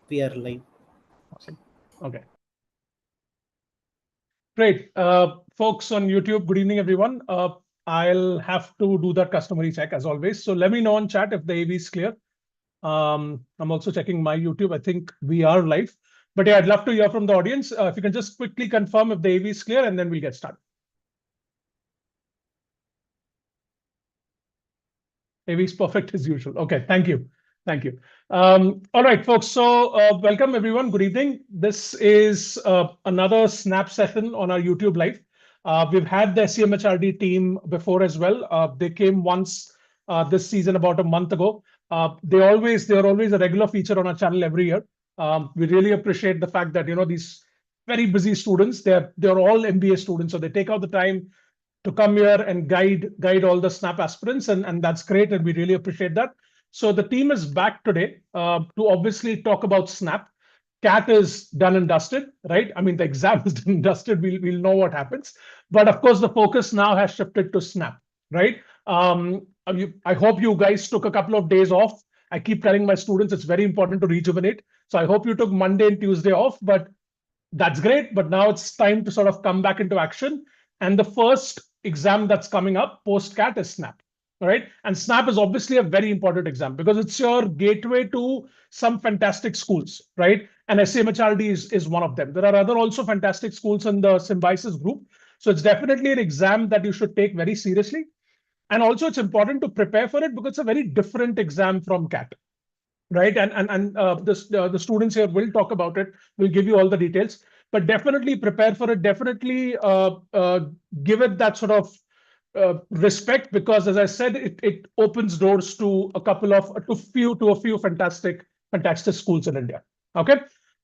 We are live. Awesome. Okay. Great. Folks on YouTube, good evening, everyone. I'll have to do that customary check as always. So let me know on chat if the AV is clear. I'm also checking my YouTube. I think we are live. But yeah, I'd love to hear from the audience. If you can just quickly confirm if the AV is clear, and then we'll get started. AV is perfect as usual. Okay, thank you. Thank you. All right, folks. So welcome, everyone. Good evening. This is another Snap session on our YouTube Live. We've had the SCMHRD team before as well. They came once this season about a month ago. They are always a regular feature on our channel every year. We really appreciate the fact that these very busy students. They're all MBA students, so they take out the time to come here and guide all the Snap aspirants, and that's great, and we really appreciate that. So the team is back today to obviously talk about Snap. CAT is done and dusted, right? I mean, the exam is done and dusted. We'll know what happens. But of course, the focus now has shifted to Snap, right? I hope you guys took a couple of days off. I keep telling my students it's very important to rejuvenate. So I hope you took Monday and Tuesday off, but that's great. But now it's time to sort of come back into action. And the first exam that's coming up post CAT is SNAP. All right. And SNAP is obviously a very important exam because it's your gateway to some fantastic schools, right? And SCMHRD is one of them. There are other also fantastic schools in the Symbiosis group. So it's definitely an exam that you should take very seriously. And also, it's important to prepare for it because it's a very different exam from CAT, right? The students here will talk about it. We'll give you all the details, but definitely prepare for it. Definitely give it that sort of respect because, as I said, it opens doors to a few fantastic schools in India. Okay.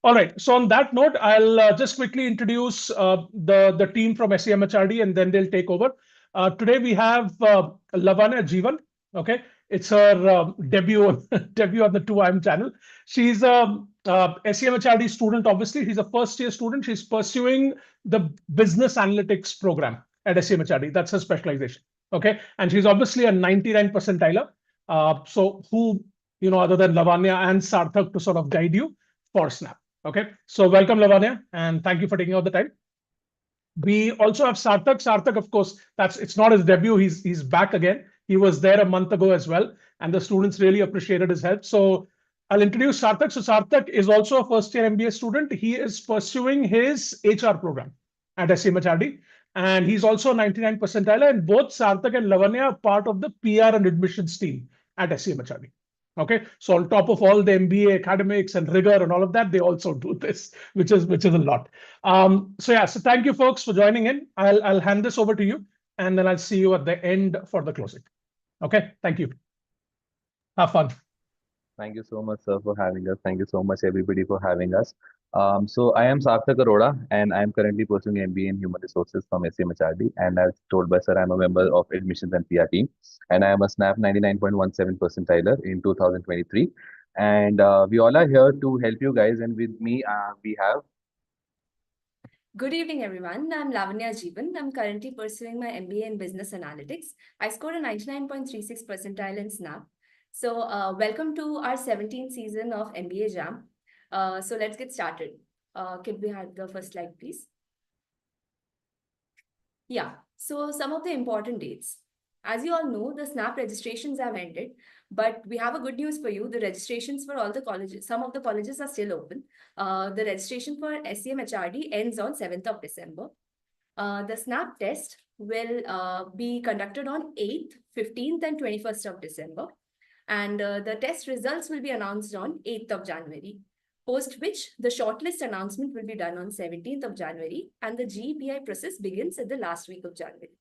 All right. So on that note, I'll just quickly introduce the team from SCMHRD, and then they'll take over. Today we have Lavanya Jeevan. Okay, it's her debut debut on the 2IM channel. She's a SCMHRD student. Obviously, she's a first-year student. She's pursuing the business analytics program at SCMHRD. That's her specialization. Okay, and she's obviously a 99 percentiler. So who other than Lavanya and Sarthak to sort of guide you for Snap. Okay, so welcome Lavanya, and thank you for taking out the time. We also have Sarthak. Sarthak, of course, it's not his debut. He's back again. He was there a month ago as well, and the students really appreciated his help. So I'll introduce Sarthak. So Sarthak is also a first-year MBA student. He is pursuing his HR program at SCMHRD, and he's also a 99 percentile. And both Sarthak and Lavanya are part of the PR and admissions team at SCMHRD. Okay, so on top of all the MBA academics and rigor and all of that, they also do this, which is a lot. So thank you folks for joining in. I'll hand this over to you, and then I'll see you at the end for the closing. Okay, thank you. Have fun. Thank you so much, sir, for having us. Thank you so much, everybody, for having us. So I am Sarthak Arora, and I am currently pursuing MBA in Human Resources from SCMHRD. And as told by sir, I'm a member of Admissions and PR team, and I am a SNAP 99.17 percentiler in 2023. And we all are here to help you guys. And with me, we have. Good evening, everyone. I'm Lavanya Jeevan. I'm currently pursuing my MBA in Business Analytics. I scored a 99.36 percentile in SNAP. So welcome to our 17th season of MBA Jam. So let's get started. Can we have the first slide, please? Yeah, so some of the important dates. As you all know, the SNAP registrations have ended, but we have a good news for you. The registrations for all the colleges, some of the colleges are still open. The registration for SCMHRD ends on 7th of December. The SNAP test will be conducted on 8th, 15th, and 21st of December. And the test results will be announced on 8th of January, post which the shortlist announcement will be done on 17th of January, and the GEPI process begins at the last week of January.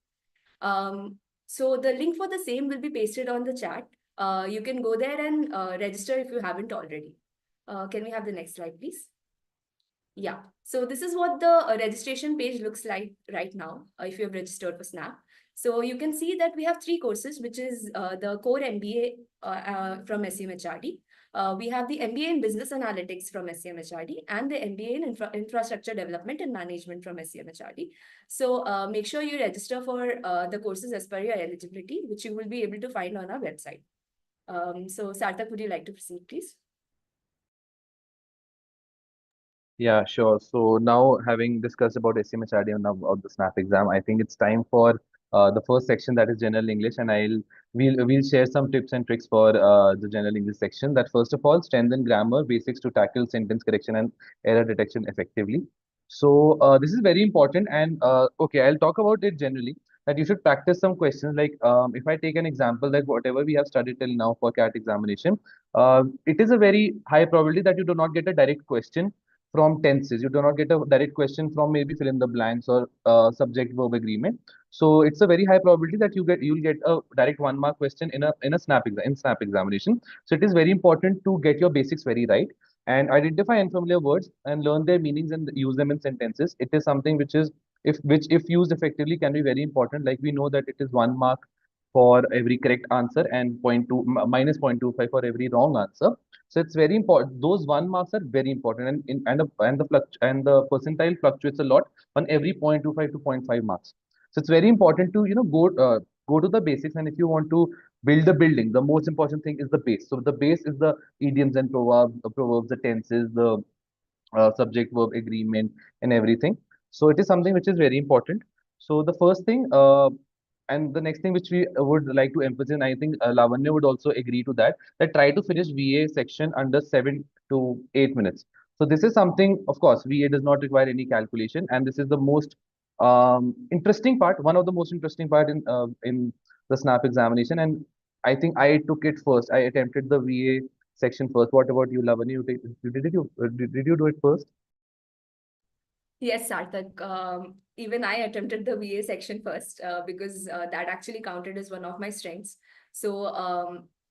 So the link for the same will be pasted on the chat. You can go there and register if you haven't already. Can we have the next slide, please? Yeah, so this is what the registration page looks like right now, if you have registered for SNAP. So you can see that we have 3 courses, which is the core MBA from SCMHRD. We have the MBA in Business Analytics from SCMHRD and the MBA in Infrastructure Development and Management from SCMHRD. So make sure you register for the courses as per your eligibility, which you will be able to find on our website. So Sarthak, would you like to proceed, please? Yeah, sure. So now, having discussed about SCMHRD and about the SNAP exam, I think it's time for the first section, that is general English, and we'll share some tips and tricks for the general English section. That first of all, strengthen grammar basics to tackle sentence correction and error detection effectively. So this is very important, and okay, I'll talk about it generally. That you should practice some questions. Like if I take an example, that whatever we have studied till now for CAT examination, it is a very high probability that you do not get a direct question from tenses. You do not get a direct question from maybe fill in the blanks or subject verb agreement. So it's a very high probability that you'll get a direct 1 mark question in a snap examination. So it is very important to get your basics very right and identify unfamiliar words and learn their meanings and use them in sentences. It is something which is if used effectively can be very important. Like we know that it is 1 mark for every correct answer and minus 0.25 for every wrong answer. So it's very important. Those 1 marks are very important, and the percentile fluctuates a lot on every 0.25 to zero point 0.5 marks. So it's very important to go to the basics. And if you want to build the building, the most important thing is the base. So the base is the idioms and proverbs, the tenses, the subject verb agreement, and everything. So it is something which is very important. So the first thing, and the next thing which we would like to emphasize, and I think Lavanya would also agree to that, that try to finish VA section under 7 to 8 minutes. So this is something, of course, VA does not require any calculation, and this is the most interesting part, one of the most interesting part in the SNAP examination. And I think I took it first. I attempted the VA section first. What about you, Lavanya? Did you do it first? Yes, Sarthak. Even I attempted the VA section first because that actually counted as one of my strengths. So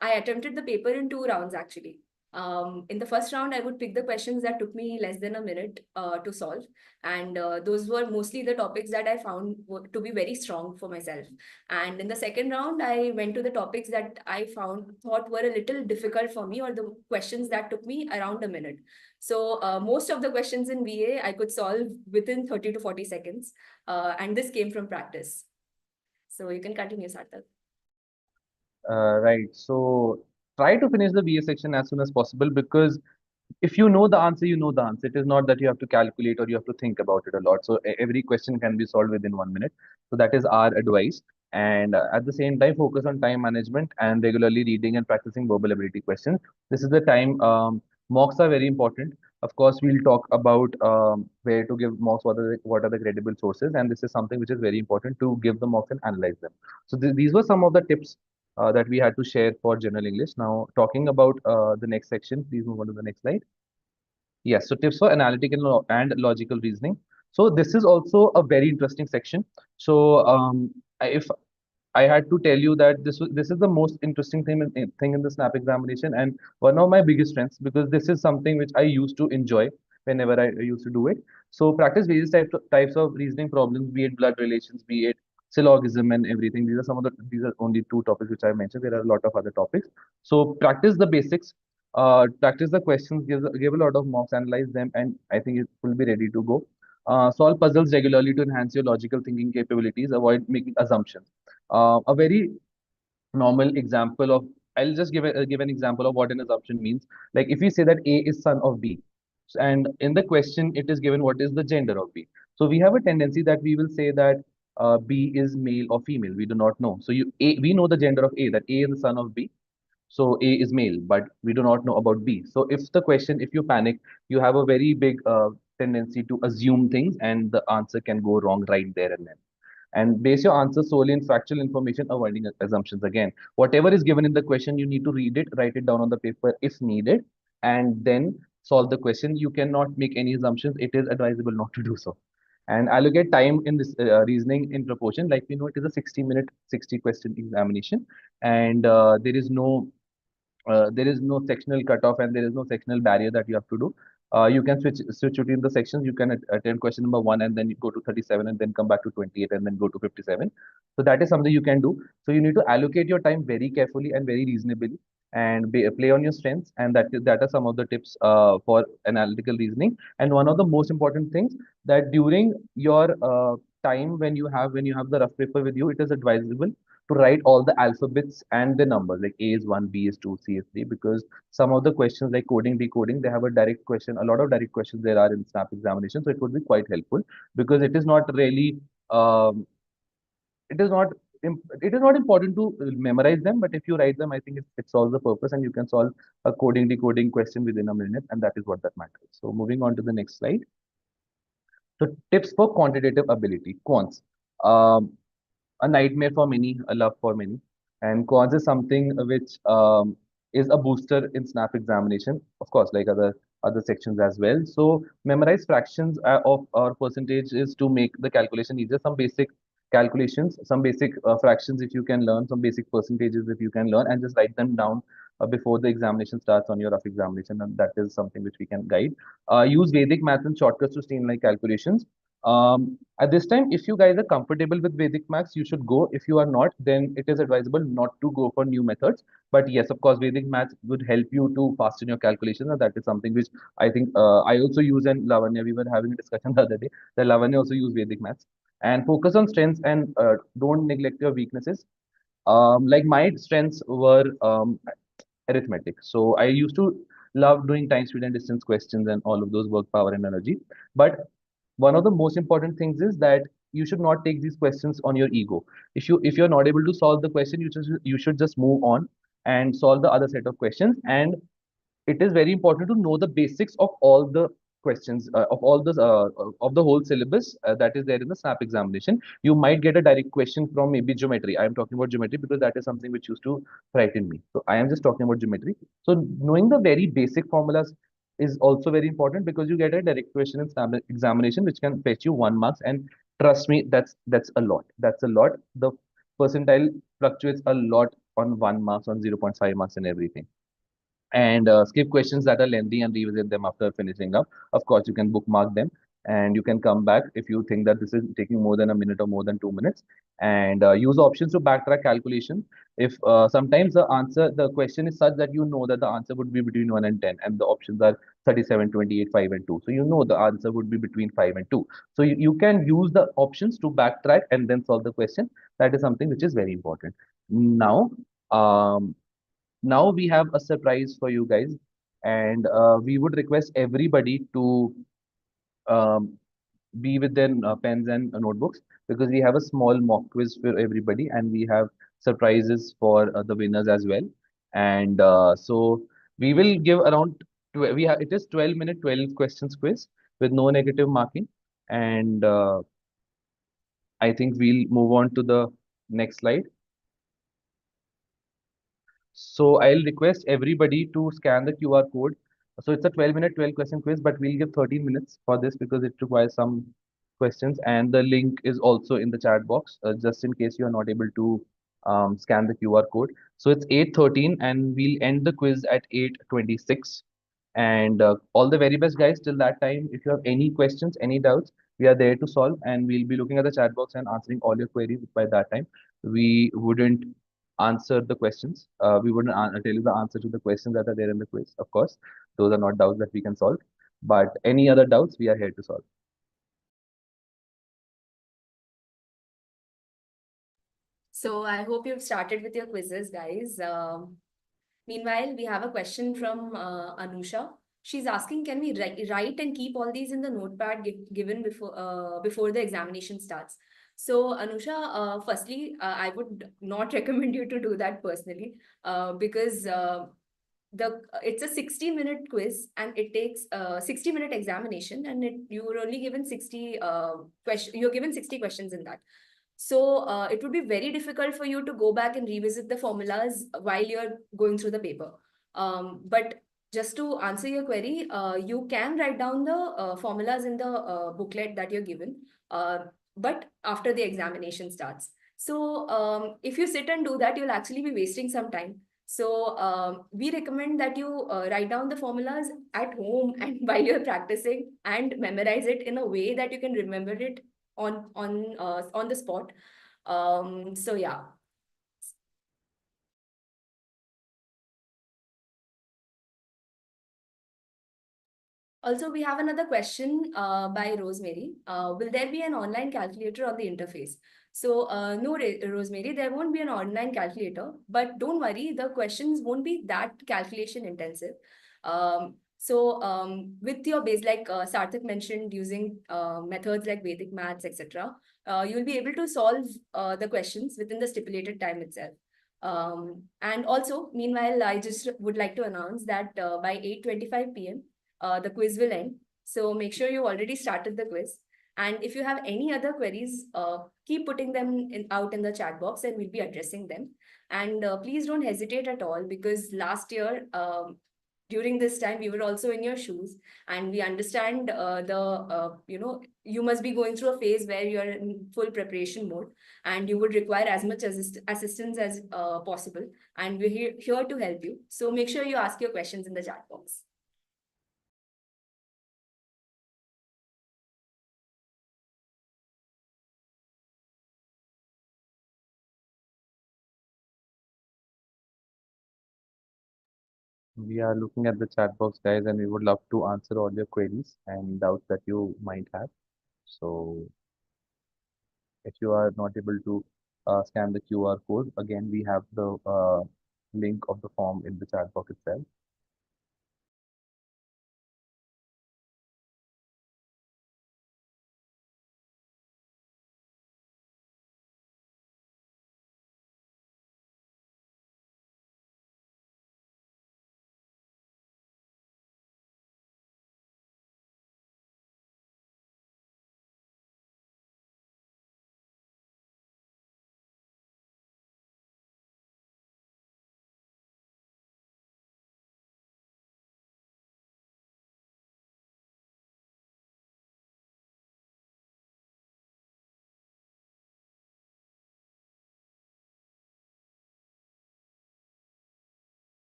I attempted the paper in 2 rounds actually. In the first round, I would pick the questions that took me less than a minute to solve. And those were mostly the topics that I found to be very strong for myself. And in the second round, I went to the topics that I thought were a little difficult for me, or the questions that took me around a minute. So most of the questions in VA I could solve within 30 to 40 seconds. And this came from practice. So you can continue, Sarthak. Right. So try to finish the VA section as soon as possible, because if you know the answer, you know the answer. It is not that you have to calculate or you have to think about it a lot. So every question can be solved within 1 minute. So that is our advice. And at the same time, focus on time management and regularly reading and practicing verbal ability questions. This is the time. Mocks are very important. Of course, we'll talk about where to give mocks, what are the credible sources, and this is something which is very important to give the mocks and analyze them. So these were some of the tips that we had to share for general English. Now, talking about the next section, please move on to the next slide. Yes, so tips for analytical and logical reasoning. So this is also a very interesting section. So if I had to tell you that this is the most interesting thing in the SNAP examination, and one of my biggest strengths, because this is something which I used to enjoy whenever I used to do it. So practice various types of reasoning problems, be it blood relations, be it syllogism and everything. These are only 2 topics which I mentioned. There are a lot of other topics. So practice the basics, practice the questions, give a lot of mocks, analyze them, and I think it will be ready to go. Solve puzzles regularly to enhance your logical thinking capabilities. Avoid making assumptions. A very normal example of I'll just give an example of what an assumption means. Like if we say that A is son of B, and in the question it is given what is the gender of B. So we have a tendency that we will say that B is male or female. We do not know. So we know the gender of A, that A is the son of B. So A is male, but we do not know about B. So if you panic, you have a very big tendency to assume things, and the answer can go wrong right there and then. And base your answer solely in factual information, avoiding assumptions. Again, whatever is given in the question, you need to read it, write it down on the paper if needed, and then solve the question. You cannot make any assumptions. It is advisable not to do so. And allocate time in this reasoning in proportion. Like we know, it is a 60-minute, 60-question examination, and there is no sectional cutoff and there is no sectional barrier that you have to do. You can switch between the sections. You can attend question number 1 and then you go to 37 and then come back to 28 and then go to 57. So that is something you can do. So you need to allocate your time very carefully and very reasonably, and play on your strengths. And that are some of the tips for analytical reasoning. And one of the most important things, that during your time when you have the rough paper with you, it is advisable to write all the alphabets and the numbers, like A is 1, B is 2, C is 3, because some of the questions like coding, decoding, they have a direct question, a lot of direct questions there are in snap examination. So it would be quite helpful, because it is not really, um, it is not it is not important to memorize them, but if you write them, I think it solves the purpose, and you can solve a coding decoding question within a minute, and that is what that matters. So moving on to the next slide. So tips for quantitative ability, quants. Um, a nightmare for many, a love for many. And quads is something which is a booster in snap examination, of course, like other sections as well. So memorize fractions of or percentages to make the calculation easier. Some basic calculations, some basic fractions if you can learn, some basic percentages if you can learn, and just write them down before the examination starts on your rough examination, and that is something which we can guide. Use Vedic math and shortcuts to streamline calculations. At this time, if you guys are comfortable with Vedic maths, you should go. If you are not, then it is advisable not to go for new methods. But yes, of course, Vedic maths would help you to fasten your calculations, and that is something which I think I also use. And Lavanya, we were having a discussion the other day that Lavanya also use Vedic maths. And focus on strengths, and don't neglect your weaknesses. Like my strengths were arithmetic. So I used to love doing time, speed, and distance questions and all of those work, power, and energy. But one of the most important things is that you should not take these questions on your ego. If you're not able to solve the question, you should just move on and solve the other set of questions. And it is very important to know the basics of all the questions of the whole syllabus that is there in the snap examination. You might get a direct question from maybe geometry. I am talking about geometry because that is something which used to frighten me, so I am just talking about geometry. So knowing the very basic formulas is also very important, because you get a direct question in snap examination which can fetch you 1 marks, and trust me, that's a lot. That's a lot. The percentile fluctuates a lot on 1 marks, on 0.5 marks, and everything. And skip questions that are lengthy and revisit them after finishing up. Of course, you can bookmark them, and you can come back if you think that this is taking more than a minute or more than 2 minutes. And use options to backtrack calculation. If sometimes the question is such that you know that the answer would be between 1 and 10, and the options are 37, 28, 5, and 2. So you know the answer would be between 5 and 2. So you can use the options to backtrack and then solve the question. That is something which is very important. Now, um, now we have a surprise for you guys, and we would request everybody to um, be with their pens and notebooks, because we have a small mock quiz for everybody, and we have surprises for the winners as well. And so we will give around we have it is 12-minute 12 questions quiz with no negative marking. And I think we'll move on to the next slide. So I'll request everybody to scan the QR code. So it's a 12-minute, 12 question quiz, but we'll give 13 minutes for this because it requires some questions. And the link is also in the chat box, just in case you are not able to scan the QR code. So it's 8:13, and we'll end the quiz at 8:26. And all the very best, guys, till that time. If you have any questions, any doubts, we are there to solve, and we'll be looking at the chat box and answering all your queries by that time. We wouldn't answer the questions. We wouldn't tell you the answer to the questions that are there in the quiz. Of course, those are not doubts that we can solve. But any other doubts, we are here to solve. So I hope you've started with your quizzes, guys. Meanwhile, we have a question from Anusha. She's asking, can we write and keep all these in the notepad given before the examination starts? So Anusha, firstly, I would not recommend you to do that personally, because it's a 60-minute quiz, and it takes 60-minute examination, and you're only given 60 you're given 60 questions in that. So it would be very difficult for you to go back and revisit the formulas while you're going through the paper. But just to answer your query, you can write down the formulas in the booklet that you're given, but after the examination starts. So if you sit and do that, you'll actually be wasting some time. So we recommend that you write down the formulas at home and while you're practicing, and memorize it in a way that you can remember it on the spot. So yeah. Also, we have another question by Rosemary. Will there be an online calculator on the interface? So no, Rosemary, there won't be an online calculator, but don't worry, the questions won't be that calculation intensive. With your base, like Sarthak mentioned, using methods like Vedic maths, etc., you'll be able to solve the questions within the stipulated time itself. And also, meanwhile, I just would like to announce that by 8:25 p.m., the quiz will end. So make sure you already started the quiz. And if you have any other queries, keep putting them out in the chat box and we'll be addressing them. And please don't hesitate at all, because last year, during this time, we were also in your shoes, and we understand you must be going through a phase where you're in full preparation mode and you would require as much assistance as possible. And we're here to help you. So make sure you ask your questions in the chat box. We are looking at the chat box, guys, and we would love to answer all your queries and doubts that you might have. So if you are not able to scan the QR code, again, we have the link of the form in the chat box itself.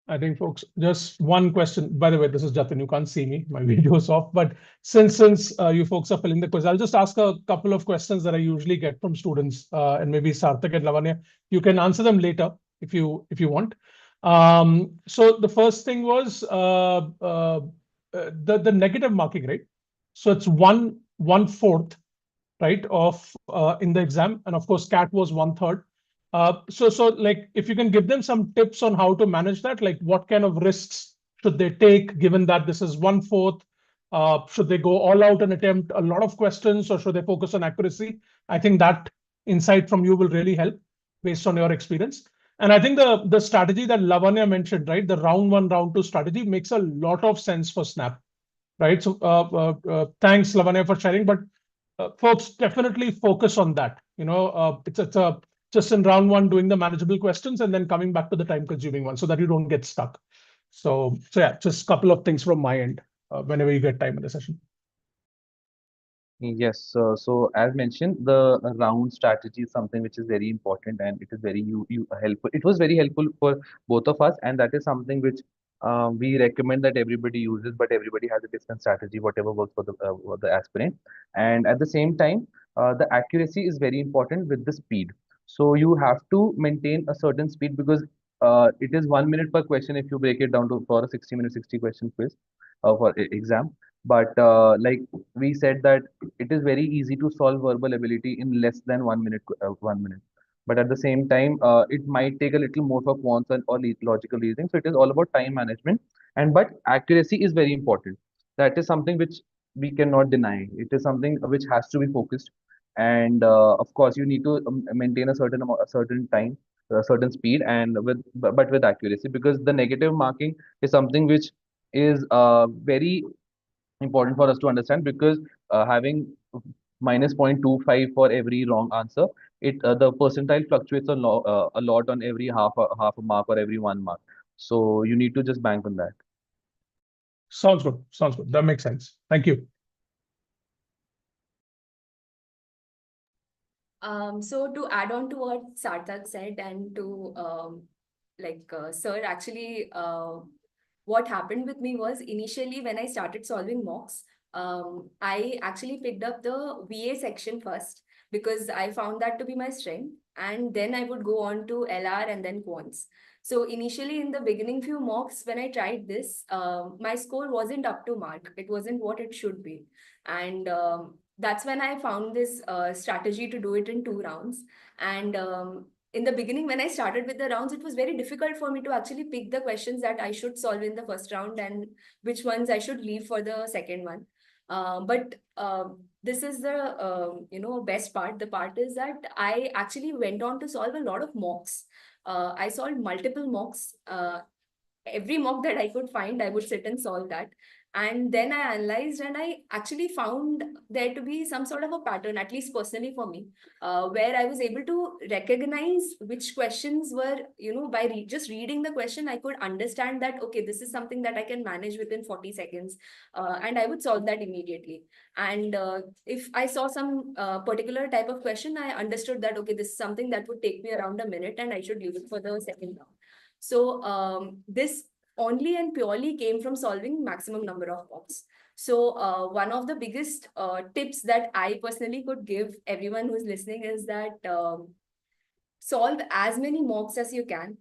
I think, folks, just one question. By the way, this is Jatin. You can't see me. My video is off. But since you folks are filling the quiz, I'll just ask a couple of questions that I usually get from students, and maybe Sarthak and Lavanya, you can answer them later if you want. So the first thing was the negative marking, right? So it's one fourth, right, of in the exam, and of course, CAT was 1/3. So like if you can give them some tips on how to manage that, like what kind of risks should they take given that this is 1/4? Should they go all out and attempt a lot of questions, or should they focus on accuracy? I think that insight from you will really help based on your experience. And I think the strategy that Lavanya mentioned, right, the round one, round two strategy makes a lot of sense for Snap, right? So thanks, Lavanya, for sharing. But folks, definitely focus on that. It's just in round one doing the manageable questions and then coming back to the time-consuming one so that you don't get stuck. So yeah, just a couple of things from my end whenever you get time in the session. Yes, so as mentioned, the round strategy is something which is very important and it is very you helpful. It was very helpful for both of us, and that is something which we recommend that everybody uses, but everybody has a different strategy, whatever works for the aspirant. And at the same time, the accuracy is very important with the speed. So you have to maintain a certain speed because it is 1 minute per question if you break it down to for a 60-minute 60-question quiz for exam. But like we said that it is very easy to solve verbal ability in less than 1 minute. 1 minute. But at the same time, it might take a little more for quants or logical reasoning. So it is all about time management. And but accuracy is very important. That is something which we cannot deny. It is something which has to be focused. And of course, you need to maintain a certain time, a certain speed, and but with accuracy, because the negative marking is something which is very important for us to understand, because having minus 0.25 for every wrong answer, it the percentile fluctuates a lot on every half a mark or every 1 mark. So you need to just bank on that. Sounds good. Sounds good. That makes sense. Thank you. So to add on to what Sarthak said, and to sir, actually, what happened with me was, initially when I started solving mocks, I actually picked up the VA section first because I found that to be my strength, and then I would go on to LR and then quants. So initially in the beginning few mocks, when I tried this, my score wasn't up to mark. It wasn't what it should be. And that's when I found this strategy to do it in 2 rounds. And in the beginning, when I started with the rounds, it was very difficult for me to actually pick the questions that I should solve in the first round and which ones I should leave for the second one. But this is the best part. The part is that I actually went on to solve a lot of mocks. I solved multiple mocks. Every mock that I could find, I would sit and solve that. And then I analyzed and I actually found there to be some sort of a pattern, at least personally for me, where I was able to recognize which questions were, by just reading the question, I could understand that, okay, this is something that I can manage within 40 seconds. And I would solve that immediately. And if I saw some particular type of question, I understood that, okay, this is something that would take me around a minute and I should use it for the second round. So this only and purely came from solving maximum number of mocks. So one of the biggest tips that I personally could give everyone who's listening is that solve as many mocks as you can,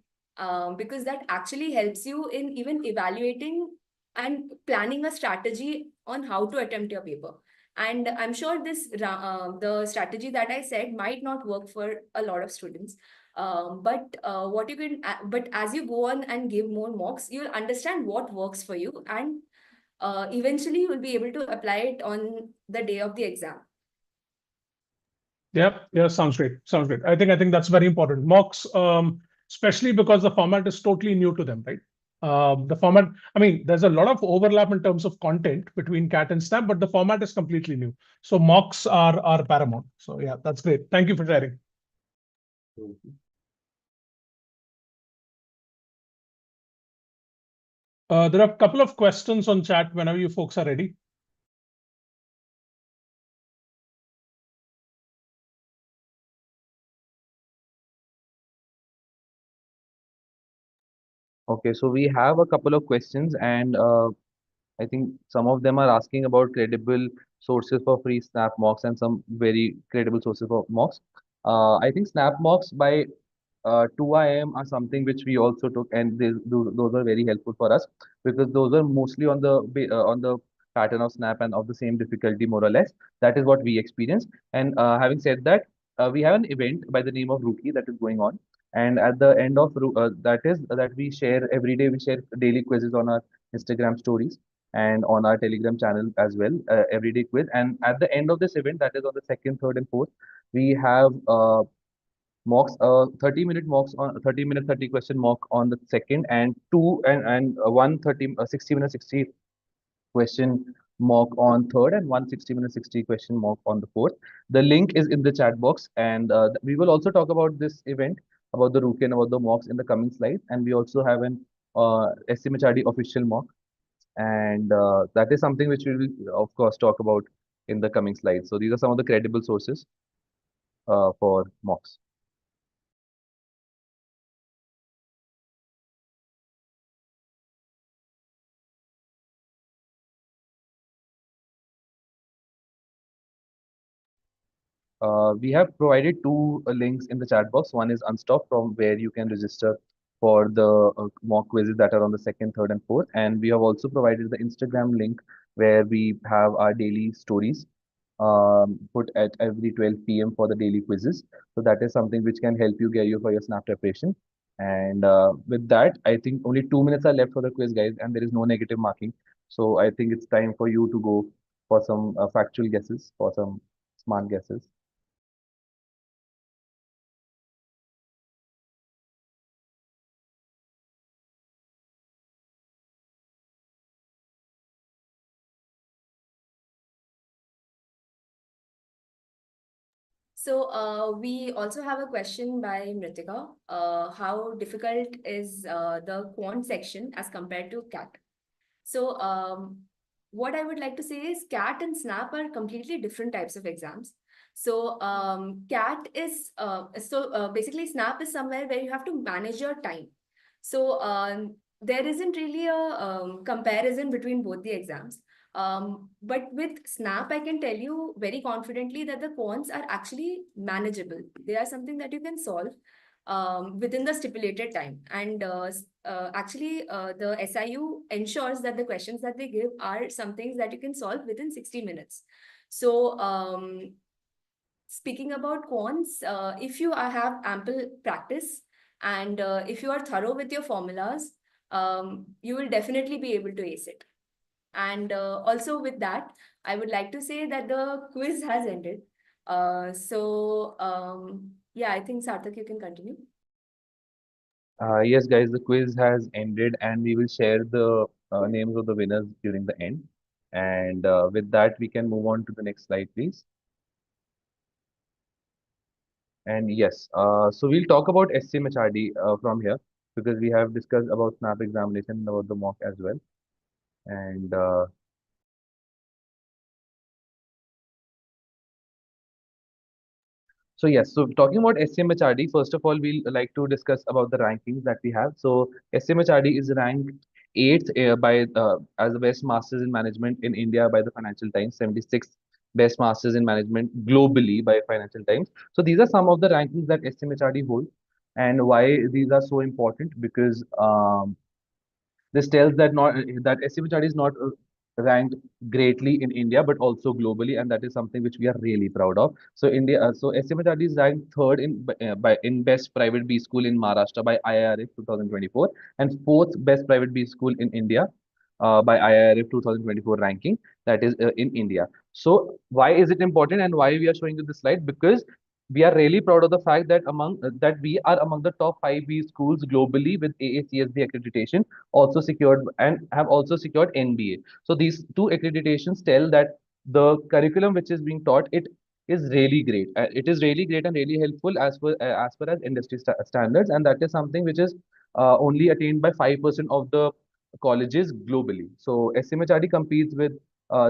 because that actually helps you in even evaluating and planning a strategy on how to attempt your paper. And I'm sure the strategy that I said might not work for a lot of students. But as you go on and give more mocks, you'll understand what works for you, and eventually you'll be able to apply it on the day of the exam. Yeah, sounds great. Sounds great. I think that's very important. Mocks, especially because the format is totally new to them, right? The format, I mean, there's a lot of overlap in terms of content between CAT and SNAP, but the format is completely new. So mocks are paramount. So yeah, that's great. Thank you for sharing. There are a couple of questions on chat whenever you folks are ready. Okay, so we have a couple of questions, and I think some of them are asking about credible sources for free Snap mocks and some very credible sources for mocks. I think Snap mocks by 2IIM are something which we also took, and those are very helpful for us because those are mostly on the pattern of Snap and of the same difficulty more or less. That is what we experienced. And having said that, we have an event by the name of Rookie that is going on. And at the end of that is that we share every day, we share daily quizzes on our Instagram stories and on our Telegram channel as well, everyday quiz. And at the end of this event, that is on the second, third, and fourth, we have mocks, 30-minute mocks on 30-minute 30 question mock on the second, and two and one 60-minute 60 question mock on third, and one 60-minute 60 question mock on the fourth. The link is in the chat box, and we will also talk about this event, about the rookie and about the mocks in the coming slides. And we also have an SCMHRD official mock, and that is something which we will of course talk about in the coming slides. So these are some of the credible sources for mocks. We have provided two links in the chat box. One is Unstop, from where you can register for the mock quizzes that are on the second, third, and fourth. And we have also provided the Instagram link where we have our daily stories put at every 12 p.m. for the daily quizzes. So that is something which can help you get you for your snap preparation. And with that, I think only 2 minutes are left for the quiz, guys, and there is no negative marking. So I think it's time for you to go for some factual guesses, for some smart guesses. So we also have a question by Mritika. How difficult is the quant section as compared to CAT? So what I would like to say is CAT and SNAP are completely different types of exams. So CAT is, basically SNAP is somewhere where you have to manage your time. So there isn't really a comparison between both the exams. But with SNAP, I can tell you very confidently that the quants are actually manageable. They are something that you can solve. within the stipulated time. And actually, the SIU ensures that the questions that they give are some things that you can solve within 60 minutes. So, speaking about quants, if you have ample practice and if you are thorough with your formulas, you will definitely be able to ace it. And also with that, I would like to say that the quiz has ended. Yeah, I think Sarthak, you can continue. Yes, guys, the quiz has ended, and we will share the names of the winners during the end. And with that, we can move on to the next slide, please. And yes, so we'll talk about SCMHRD from here because we have discussed about SNAP examination and about the mock as well. And so yes, so talking about SCMHRD, first of all, we'll like to discuss about the rankings that we have. So SCMHRD is ranked 8th by as the best masters in management in India by the Financial Times, 76th best masters in management globally by Financial Times. So these are some of the rankings that SCMHRD holds, and why these are so important because this tells that not that SCMHRD is not ranked greatly in India, but also globally, and that is something which we are really proud of. So SCMHRD is ranked third in best private B school in Maharashtra by IIRF 2024, and fourth best private B school in India by IIRF 2024 ranking. That is in India. So why is it important, and why we are showing you this slide? Because we are really proud of the fact that that we are among the top 5B schools globally with AACSB accreditation, also secured and have also secured MBA. So these two accreditations tell that the curriculum which is being taught, it is really great. It is really great and really helpful as far as industry standards, and that is something which is only attained by 5% of the colleges globally. So SMHRD competes with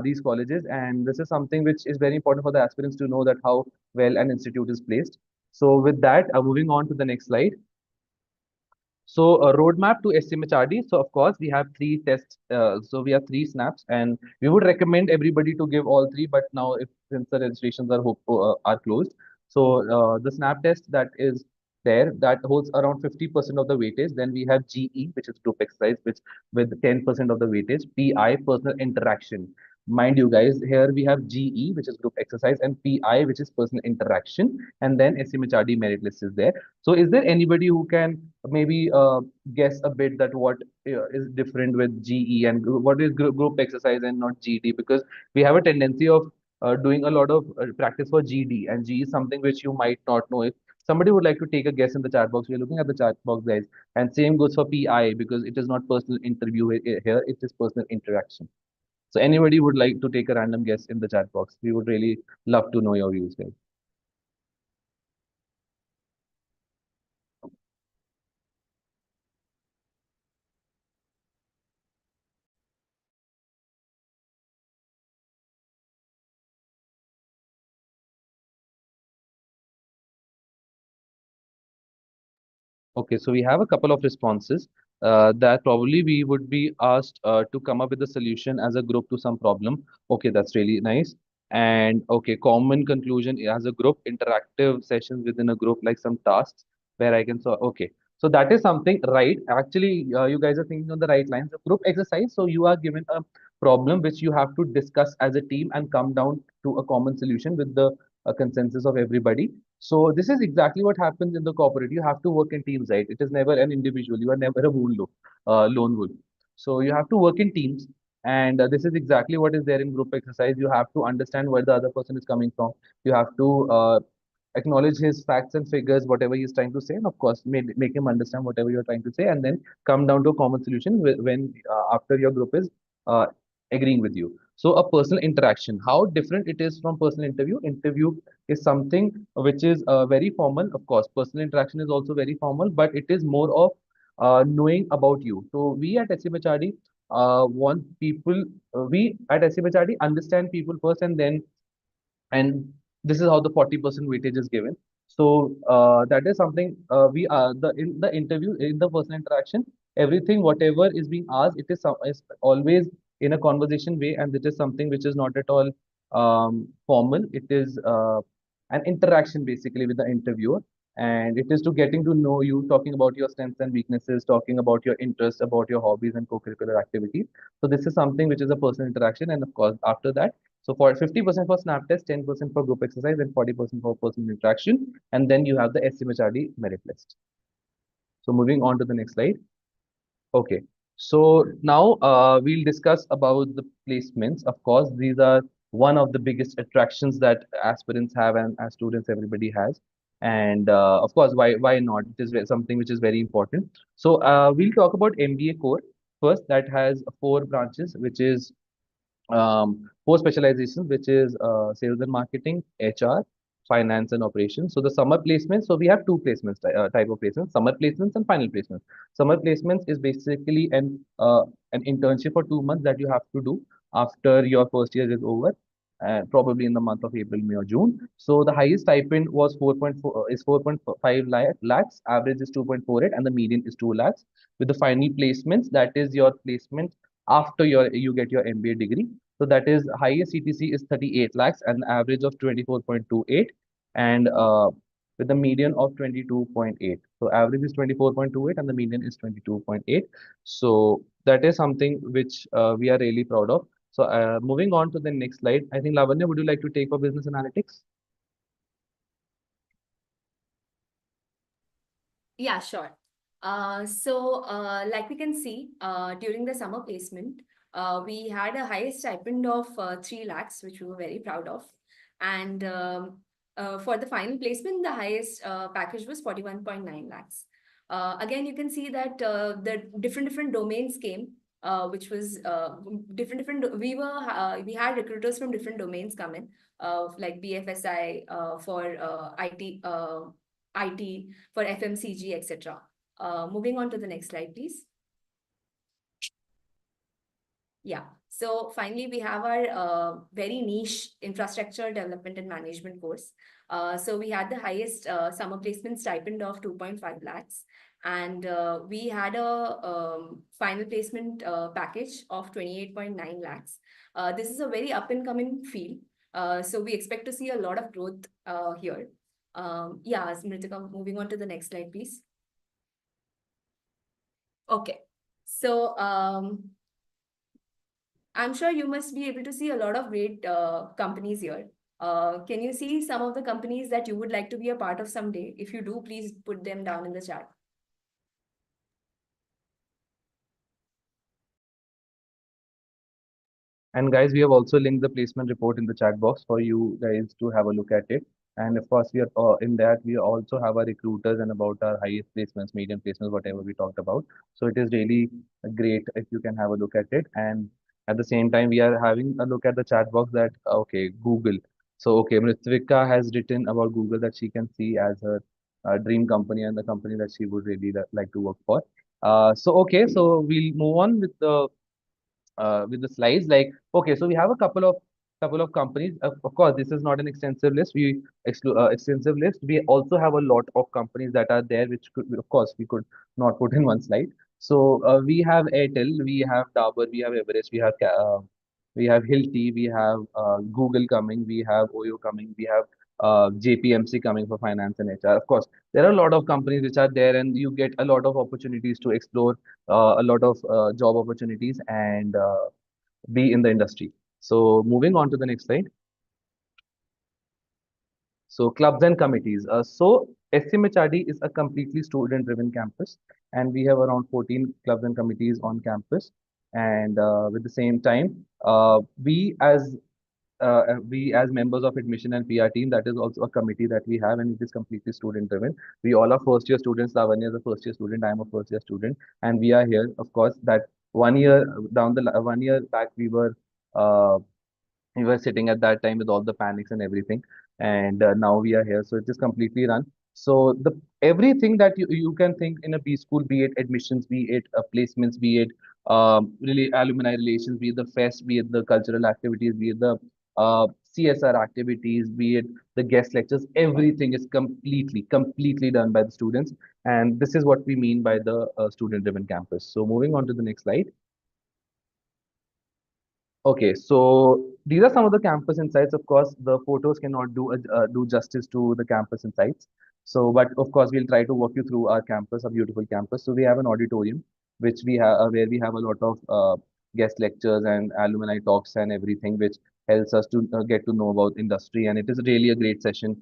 these colleges, and this is something which is very important for the aspirants to know that how well an institute is placed. So with that, moving on to the next slide. So a roadmap to SCMHRD. So of course we have three tests. So we have three snaps, and we would recommend everybody to give all three. But now, if since the registrations are closed, so the snap test that is there that holds around 50% of the weightage. Then we have GE, which is group exercise, which with 10% of the weightage. PI, personal interaction. Mind you guys, here we have GE, which is group exercise, and PI, which is personal interaction, and then SCMHRD merit list is there. So is there anybody who can maybe guess a bit that what is different with GE and what is group exercise and not GD? Because we have a tendency of doing a lot of practice for GD, and G is something which you might not know. If somebody would like to take a guess in the chat box, we're looking at the chat box, guys. And same goes for PI because it is not personal interview here, it is personal interaction. So anybody would like to take a random guess in the chat box? We would really love to know your views, guys. Okay, so we have a couple of responses that probably we would be asked to come up with a solution as a group to some problem. Okay, that's really nice. And okay, common conclusion as a group, interactive sessions within a group, like some tasks where I can solve. Okay, so that is something right. Actually, you guys are thinking on the right lines. A group exercise, so you are given a problem which you have to discuss as a team and come down to a common solution with the consensus of everybody. So this is exactly what happens in the corporate. You have to work in teams, right? It is never an individual. You are never a lone wolf. So you have to work in teams, and this is exactly what is there in group exercise. You have to understand where the other person is coming from. You have to acknowledge his facts and figures, whatever he's trying to say, and of course, make him understand whatever you're trying to say, and then come down to a common solution when after your group is uh, agreeing with you. So a personal interaction, how different it is from personal interview. Interview is something which is very formal. Of course, personal interaction is also very formal, but it is more of knowing about you. So we at SCMHRD want people, we at SCMHRD understand people first, and this is how the 40% weightage is given. So that is something we are the in the interview, in the personal interaction, everything whatever is being asked, is always in a conversation way, and it is something which is not at all formal. It is an interaction basically with the interviewer, and it is to getting to know you, talking about your strengths and weaknesses, talking about your interests, about your hobbies and co-curricular activities. So this is something which is a personal interaction, and of course after that, so for 50% for snap test, 10% for group exercise, and 40% for personal interaction, and then you have the SCMHRD merit list. So moving on to the next slide. Okay, so now we'll discuss about the placements. Of course, these are one of the biggest attractions that aspirants have and as students everybody has. And of course, why not? It is something which is very important. So we'll talk about MBA core first. That has four branches, which is four specializations, which is sales and marketing, HR, finance, and operations. So the summer placements, so we have two placements, type of placements, summer placements and final placements. Summer placements is basically an internship for 2 months that you have to do after your first year is over. Probably in the month of April, May, or June. So the highest stipend was 4.4 is 4.5 lakhs, average is 2.48, and the median is 2 lakhs. With the final placements, that is your placement after you get your MBA degree. So that is highest CTC is 38 lakhs and average of 24.28, and with the median of 22.8. So average is 24.28 and the median is 22.8. So that is something which we are really proud of. So moving on to the next slide, I think Lavanya, would you like to take for business analytics? Yeah, sure. Like we can see, during the summer placement, we had a highest stipend of 3 lakhs, which we were very proud of. And for the final placement, the highest package was 41.9 lakhs. Again, you can see that the different domains came, which was different. We had recruiters from different domains come in, like BFSI for IT, for FMCG, etc. Moving on to the next slide, please. Yeah. So finally, we have our very niche infrastructure development and management course. So we had the highest summer placement stipend of 2.5 lakhs. And we had a final placement package of 28.9 lakhs. This is a very up and coming field. So we expect to see a lot of growth here. Yeah, Smritika, moving on to the next slide, please. Okay. So I'm sure you must be able to see a lot of great companies here. Can you see some of the companies that you would like to be a part of someday? If you do, please put them down in the chat. And guys, we have also linked the placement report in the chat box for you guys to have a look at it. And of course, we are in that we also have our recruiters and about our highest placements, medium placements, whatever we talked about. So it is really great if you can have a look at it. And at the same time, we are having a look at the chat box that okay, Google. So okay, Mritvika has written about Google that she can see as her dream company and the company that she would really like to work for. So okay, so we'll move on with the slides. Like okay, so we have a couple of companies. Of course, this is not an extensive list. We extensive list. We also have a lot of companies that are there, which could, of course, we could not put in one slide. So we have Airtel, we have Dabur, we have Everest, we have Hilti, we have Google coming, we have Oyo coming, we have JPMC coming for finance and HR. Of course, there are a lot of companies which are there, and you get a lot of opportunities to explore a lot of job opportunities and be in the industry. So moving on to the next slide. So clubs and committees. So SCMHRD is a completely student-driven campus, and we have around 14 clubs and committees on campus. And with the same time, we as members of admission and PR team, that is also a committee that we have, and it is completely student driven. We all are first year students. Lavanya is a first year student. I am a first year student, and we are here. Of course, that 1 year 1 year back, we were sitting at that time with all the panics and everything, and now we are here. So it is completely run. So the everything that you can think in a B school, be it admissions, be it placements, be it really alumni relations, be it the fest, be it the cultural activities, be it the CSR activities, be it the guest lectures, everything is completely done by the students, and this is what we mean by the student driven campus. So moving on to the next slide. Okay, so these are some of the campus insights. Of course, the photos cannot do justice to the campus insights. So, but of course, we'll try to walk you through our campus, a beautiful campus. So we have an auditorium, which we have where we have a lot of guest lectures and alumni talks and everything, which helps us to get to know about industry. And it is really a great session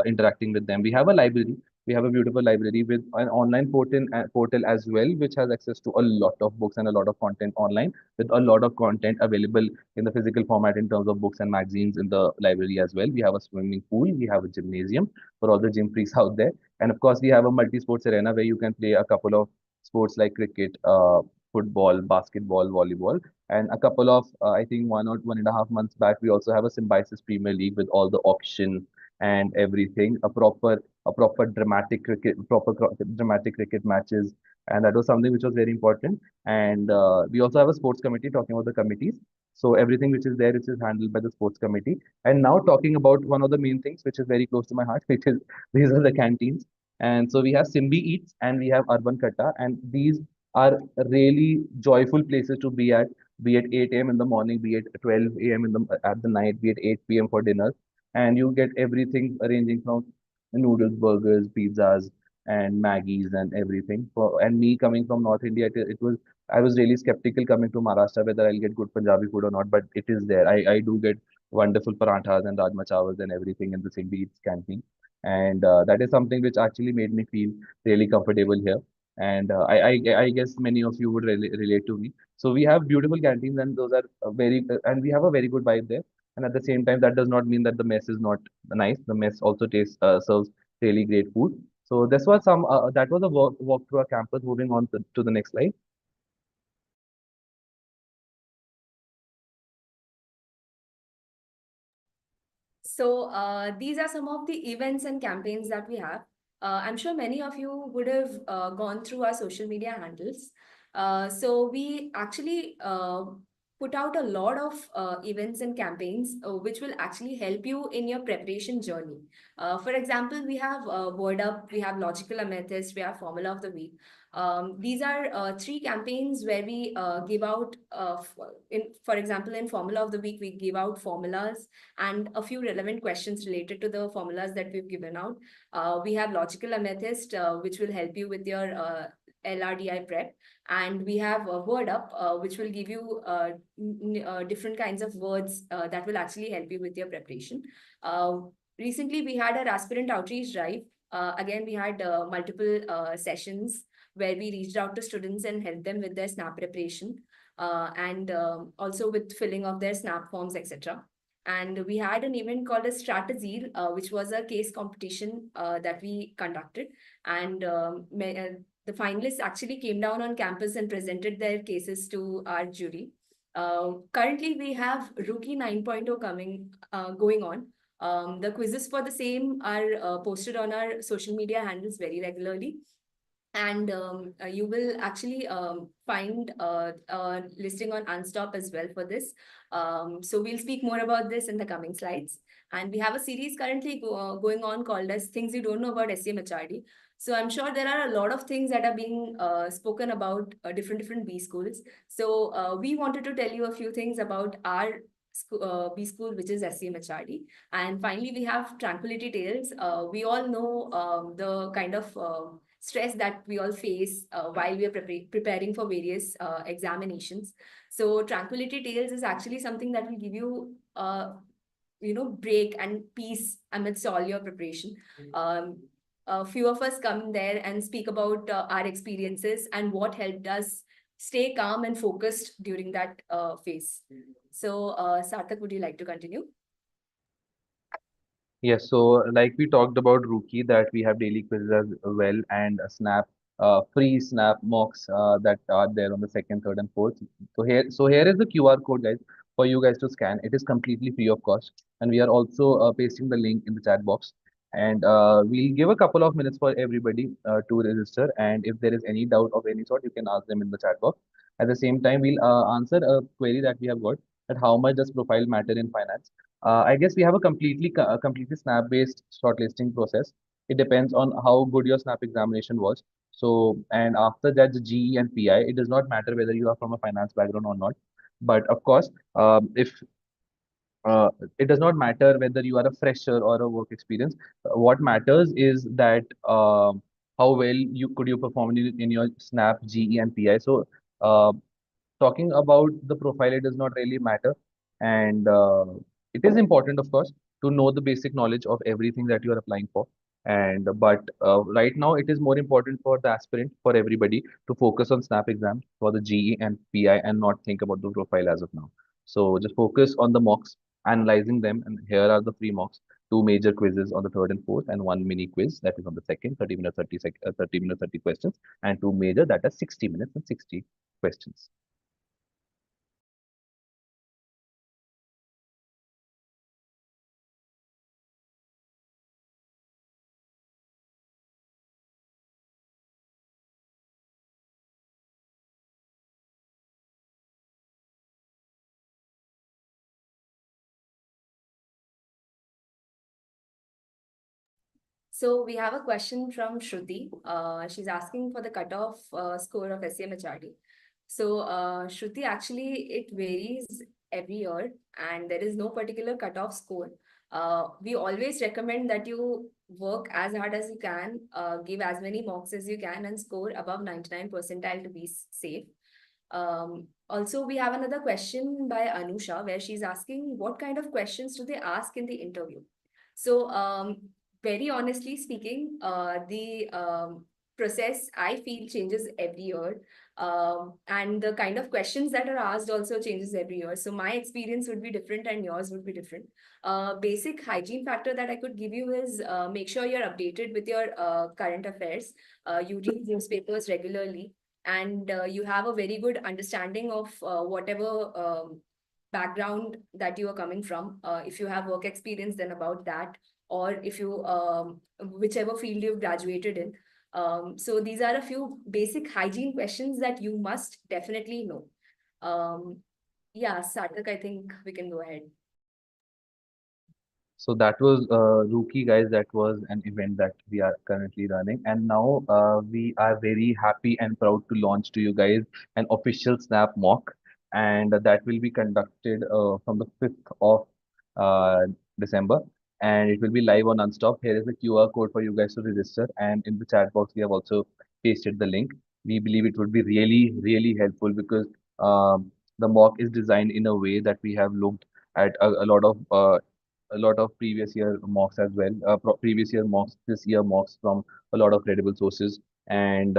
interacting with them. We have a library. We have a beautiful library with an online portal as well, which has access to a lot of books and a lot of content online, with a lot of content available in the physical format in terms of books and magazines in the library as well. We have a swimming pool. We have a gymnasium for all the gym freaks out there. And of course, we have a multi-sports arena where you can play a couple of sports like cricket, football, basketball, volleyball, and a couple of, I think 1.5 months back, we also have a Symbiosis Premier League with all the auction and everything, a proper dramatic cricket matches, and that was something which was very important. And we also have a sports committee talking about the committees. So everything which is there, which is handled by the sports committee. And now talking about one of the main things which is very close to my heart, which is these are the canteens. And so we have Simbi Eats and we have Urban Katta, and these are really joyful places to be at 8 a.m. in the morning, be at 12 a.m. in the night, be at 8 p.m. for dinner, and you get everything ranging from noodles, burgers, pizzas, and Maggies and everything. And me coming from North India, it was I was really skeptical coming to Maharashtra whether I'll get good Punjabi food or not, but it is there. I do get wonderful paranthas and rajma chawals and everything in the Singh canteen. And that is something which actually made me feel really comfortable here. And I guess many of you would relate to me. So we have beautiful canteens, and those are and we have a very good vibe there. And at the same time, that does not mean that the mess is not nice. The mess also serves really great food. So this was that was a walk through our campus. Moving on to the next slide. So these are some of the events and campaigns that we have. I'm sure many of you would have gone through our social media handles. So we actually put out a lot of events and campaigns which will actually help you in your preparation journey. For example, we have Word Up, we have Logical Amethyst, we have Formula of the Week. These are three campaigns where we give out, for example, in Formula of the Week, we give out formulas and a few relevant questions related to the formulas that we've given out. We have Logical Amethyst, which will help you with your LRDI prep. And we have Word Up, which will give you different kinds of words that will actually help you with your preparation. Recently, we had our aspirant outreach drive. Again, we had multiple sessions where we reached out to students and helped them with their SNAP preparation and also with filling of their SNAP forms, etc. And we had an event called a Strategy, which was a case competition that we conducted. And the finalists actually came down on campus and presented their cases to our jury. Currently, we have Rookie 9.0 going on. The quizzes for the same are posted on our social media handles very regularly. And you will actually find a listing on Unstop as well for this. So we'll speak more about this in the coming slides. And we have a series currently going on called as Things You Don't Know About SCMHRD. So I'm sure there are a lot of things that are being spoken about different B schools. So we wanted to tell you a few things about our B school, which is SCMHRD. And finally, we have Tranquility Tales. We all know the kind of stress that we all face while we are preparing for various examinations. So Tranquility Tales is actually something that will give you break and peace amidst all your preparation. A few of us come there and speak about our experiences and what helped us stay calm and focused during that phase. So Sarthak, would you like to continue? Yes, so like we talked about Rookie, that we have daily quizzes as well, and a free Snap mocks that are there on the second, third, and fourth. So here is the QR code, guys, for you guys to scan. It is completely free of cost, and we are also pasting the link in the chat box. And we'll give a couple of minutes for everybody to register. And if there is any doubt of any sort, you can ask them in the chat box. At the same time, we'll answer a query that we have got, that how much does profile matter in finance. I guess we have a completely snap-based shortlisting process. It depends on how good your snap examination was. So, and after that, the GE and PI, it does not matter whether you are from a finance background or not. But of course, if uh, it does not matter whether you are a fresher or a work experience. What matters is that how well you perform in your snap, GE, and PI. So uh, talking about the profile, it does not really matter, and it is important, of course, to know the basic knowledge of everything that you are applying for. And but right now it is more important for the aspirant, for everybody, to focus on snap exams for the GE and PI and not think about the profile as of now. So just focus on the mocks, analyzing them, and here are the three mocks: two major quizzes on the third and fourth, and one mini quiz that is on the second, 30 minutes, 30 minutes, 30 questions, and two major that are 60 minutes and 60 questions. So we have a question from Shruti. She's asking for the cutoff score of SCMHRD. So Shruti, actually it varies every year and there is no particular cutoff score. We always recommend that you work as hard as you can, give as many mocks as you can and score above 99 percentile to be safe. Also, we have another question by Anusha where she's asking what kind of questions do they ask in the interview? So, very honestly speaking, the process I feel changes every year. And the kind of questions that are asked also changes every year. So my experience would be different and yours would be different. Basic hygiene factor that I could give you is make sure you're updated with your current affairs. You read newspapers regularly and you have a very good understanding of whatever background that you are coming from. If you have work experience, then about that, or if you whichever field you've graduated in. So these are a few basic hygiene questions that you must definitely know. Yeah, Sarthak, I think we can go ahead. So that was Rookie, guys. That was an event that we are currently running, and now we are very happy and proud to launch to you guys an official Snap mock, and that will be conducted from the 5th of uh, December, and it will be live on Unstop. Here is the QR code for you guys to register, and in the chat box we have also pasted the link. We believe it would be really, really helpful because the mock is designed in a way that we have looked at a lot of previous year mocks as well, previous year mocks, this year mocks from a lot of credible sources. And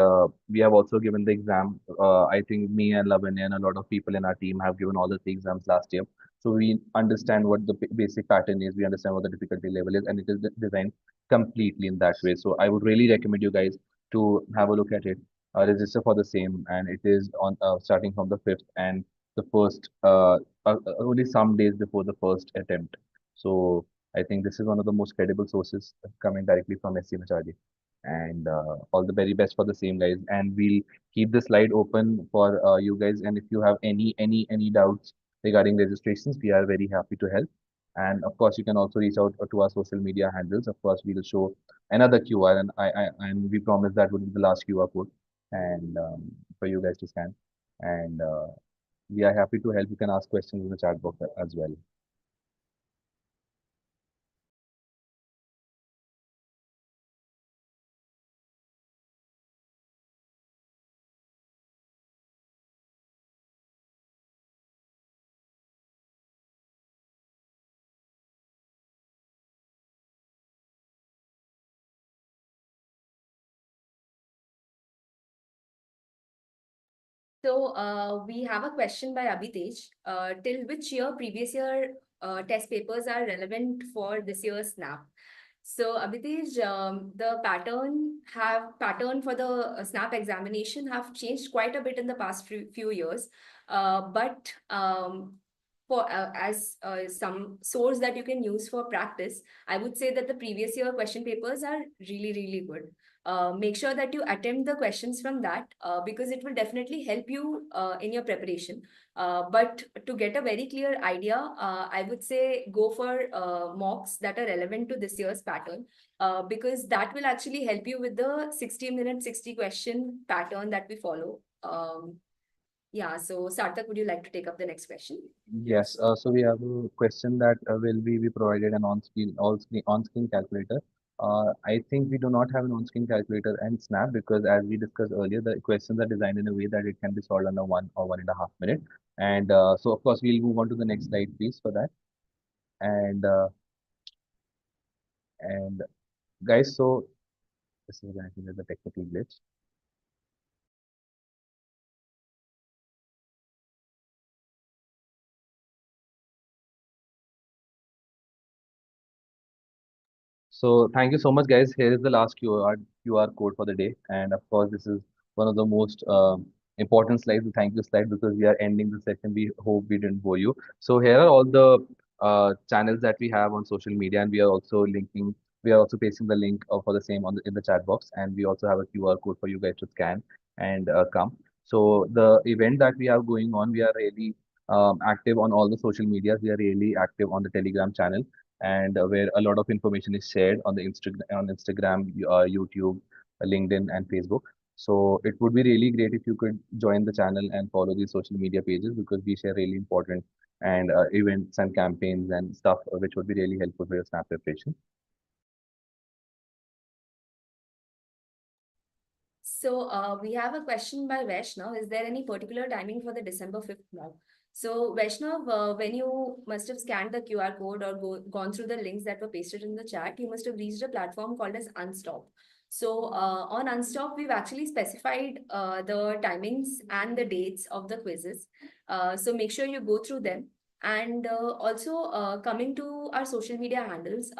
we have also given the exam. I think me and Lavanya and a lot of people in our team have given all the three exams last year. So we understand what the basic pattern is, we understand what the difficulty level is, and it is designed completely in that way. So I would really recommend you guys to have a look at it, register for the same, and it is on starting from the 5th and the first, only some days before the first attempt. So I think this is one of the most credible sources coming directly from SCMHRD. And all the very best for the same, guys. And we'll keep the slide open for you guys. And if you have any doubts regarding registrations, we are very happy to help. And of course, you can also reach out to our social media handles. Of course, we will show another QR, and and we promise that would be the last QR code, and for you guys to scan. And we are happy to help. You can ask questions in the chat box as well. So we have a question by Abhitej. Till which year previous year test papers are relevant for this year's SNAP? So Abhitej, the pattern for the SNAP examination have changed quite a bit in the past few years. But for as some source that you can use for practice, I would say that the previous year question papers are really, really good. Make sure that you attempt the questions from that because it will definitely help you in your preparation. But to get a very clear idea, I would say go for mocks that are relevant to this year's pattern because that will actually help you with the 60-minute, 60 question pattern that we follow. Yeah, so Sarthak, would you like to take up the next question? Yes, so we have a question that will we be provided an on-screen calculator? I think we do not have an on-screen calculator and Snap because as we discussed earlier, the questions are designed in a way that it can be solved under 1 or 1.5 minutes. And so of course we'll move on to the next slide, please, for that. And and guys, so this is I think the technical glitch. So thank you so much, guys. Here is the last QR code for the day, and of course, this is one of the most important slides, the thank you slide, because we are ending the session. We hope we didn't bore you. So here are all the channels that we have on social media, and we are also linking. We are also pasting the link for the same in the chat box, and we also have a QR code for you guys to scan and come. So the event that we have going on, we are really active on all the social medias. We are really active on the Telegram channel and where a lot of information is shared on the Instagram, YouTube, LinkedIn, and Facebook. So it would be really great if you could join the channel and follow these social media pages because we share really important and events and campaigns and stuff which would be really helpful for your snap preparation. So we have a question by Vaishnav. Is there any particular timing for the December 5th blog? So Vaishnav, when you must have scanned the QR code or gone through the links that were pasted in the chat, you must have reached a platform called as Unstop. So on Unstop, we've actually specified the timings and the dates of the quizzes. So make sure you go through them. And also coming to our social media handles,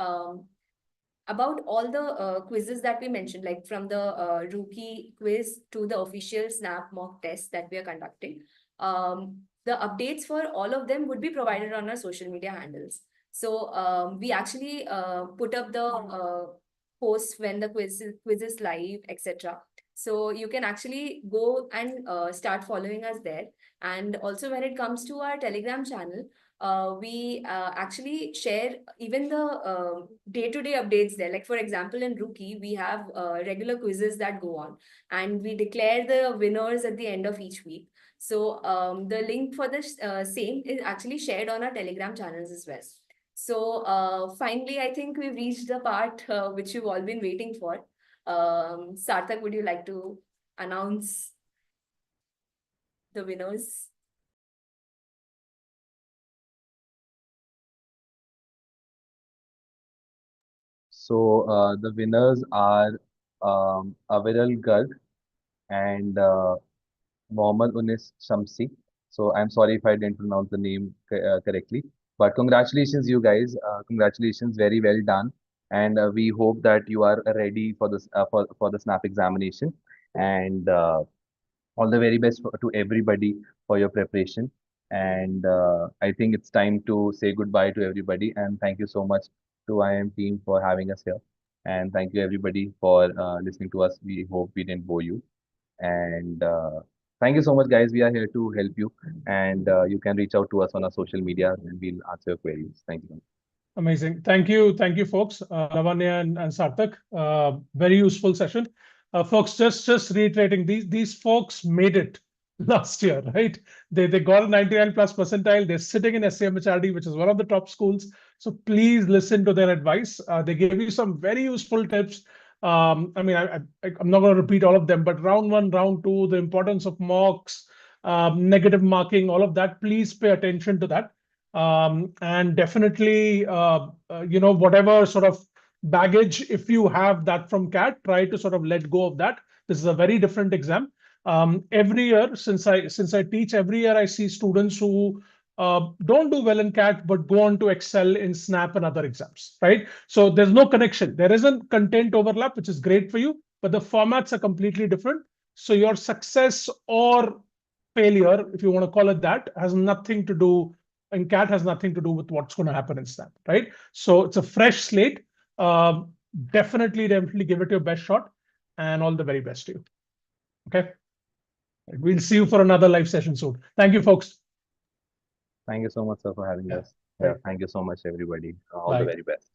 about all the quizzes that we mentioned, like from the rookie quiz to the official Snap mock test that we are conducting. The updates for all of them would be provided on our social media handles. So we actually put up the posts when the quiz is live, etc. So you can actually go and start following us there. And also when it comes to our Telegram channel, we actually share even the day-to-day updates there. Like for example, in Rookie, we have regular quizzes that go on and we declare the winners at the end of each week. So the link for this same is actually shared on our Telegram channels as well. So finally, I think we've reached the part which you've all been waiting for. Sarthak, would you like to announce the winners? So the winners are Aviral Garg and Mohammad Unis Shamsi. So I'm sorry if I didn't pronounce the name correctly, but congratulations, you guys. Congratulations, very well done. And we hope that you are ready for this for the SNAP examination. And all the very best to everybody for your preparation. And I think it's time to say goodbye to everybody. And thank you so much to IM team for having us here. And thank you everybody for listening to us. We hope we didn't bore you. And thank you so much, guys. We are here to help you. And you can reach out to us on our social media and we'll answer your queries. Thank you. Amazing. Thank you, folks. Lavanya and Sarthak. Very useful session. Folks, just reiterating, these folks made it last year, right? They got a 99 plus percentile. They're sitting in SCMHRD, which is one of the top schools. So please listen to their advice. They gave you some very useful tips. I mean, I'm not going to repeat all of them, but round one, round two, the importance of mocks, negative marking, all of that. Please pay attention to that. And definitely, whatever sort of baggage, if you have that from CAT, try to sort of let go of that. This is a very different exam. Every year, since I teach, every year I see students who don't do well in CAT, but go on to excel in SNAP and other exams, right? So there's no connection. There isn't content overlap, which is great for you, but the formats are completely different. So your success or failure, if you want to call it that, has nothing to do, and CAT has nothing to do with what's going to happen in SNAP, right? So it's a fresh slate. Definitely give it your best shot, and all the very best to you. Okay. We'll see you for another live session soon. Thank you, folks. Thank you so much, sir, for having us. Yeah, thank you so much, everybody. All the very best.